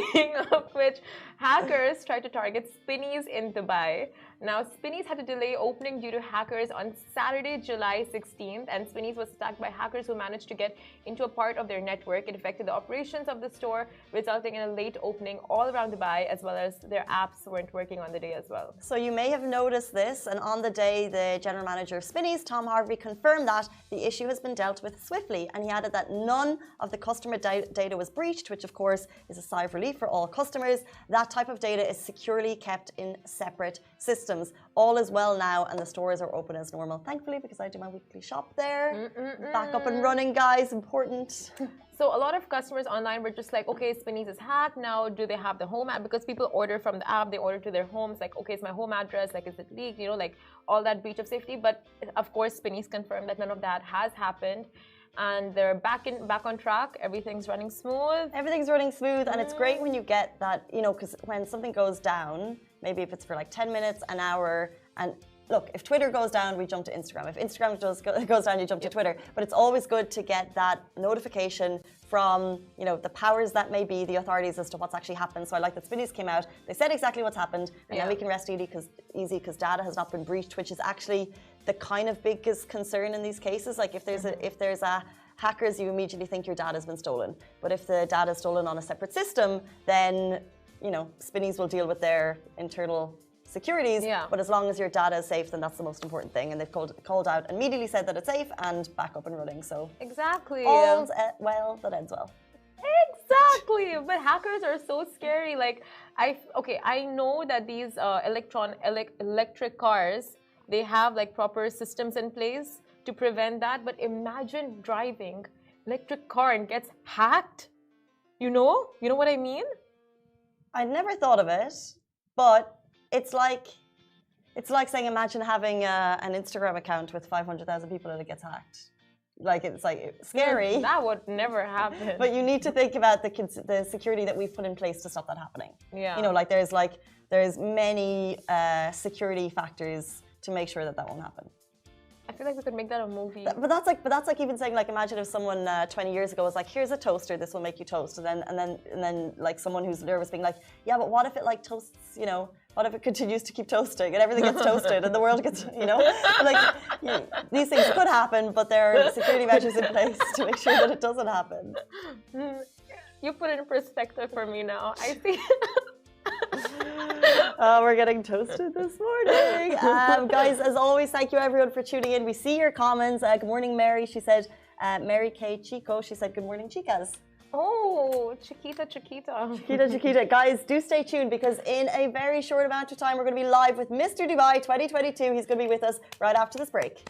Speaking of which, hackers tried to target Spinneys in Dubai. Now, Spinneys had to delay opening due to hackers on Saturday, July 16th, and Spinneys was attacked by hackers who managed to get into a part of their network. It affected the operations of the store, resulting in a late opening all around Dubai, as well as their apps weren't working on the day as well. So you may have noticed this, and on the day, the general manager of Spinneys, Tom Harvey, confirmed that the issue has been dealt with swiftly, and he added that none of the customer data was breached, which of course is a sigh of relief for all customers. That type of data is securely kept in separate systems. All is well now, and the stores are open as normal, thankfully, because I do my weekly shop there. Back up and running, guys, important. So a lot of customers online were just like, okay, Spinneys is hacked. Now, do they have the home app? Because people order from the app, they order to their homes. Like, okay, it's my home address. Like, is it leaked? You know, like all that breach of safety. But of course, Spinneys confirmed that none of that has happened. And they're back on track. Everything's running smooth. Everything's running smooth, and it's great when you get that, you know, because when something goes down, maybe if it's for like 10 minutes, an hour, and look, if Twitter goes down, we jump to Instagram. If Instagram goes down, you jump to Twitter. But it's always good to get that notification from, you know, the powers that may be, the authorities, as to what's actually happened. So I like that Spinneys came out. They said exactly what's happened, and then we can rest easy because data has not been breached, which is actually the kind of biggest concern in these cases. Like if there's a hackers, you immediately think your data has been stolen. But if the data is stolen on a separate system, then, you know, Spinneys will deal with their internal securities. But as long as your data is safe, then that's the most important thing. And they've called out, immediately said that it's safe and back up and running. So exactly, all's well that ends well. Exactly, but hackers are so scary. Like I know that these electric cars, they have like proper systems in place to prevent that. But imagine driving electric car and gets hacked. You know what I mean? I never thought of it, but it's like saying imagine having an Instagram account with 500,000 people and it gets hacked. Like it's like scary. That would never happen. But you need to think about the security that we've put in place to stop that happening. Yeah. You know, like there's many security factors to make sure that won't happen. I feel like we could make that a movie. But that's like even saying, like, imagine if someone 20 years ago was like, here's a toaster, this will make you toast, and then like someone who's nervous being like, yeah, but what if it like toasts, you know, what if it continues to keep toasting and everything gets toasted and the world gets, you know, like these things could happen, but there are security measures in place to make sure that it doesn't happen. You put it in perspective for me now. I see. We're getting toasted this morning. Guys, as always, thank you everyone for tuning in. We see your comments. Good morning, Mary. She said, Mary K. Chico. She said, good morning, chicas. Oh, Chiquita. Chiquita. Guys, do stay tuned because in a very short amount of time, we're going to be live with Mr. Dubai 2022. He's going to be with us right after this break.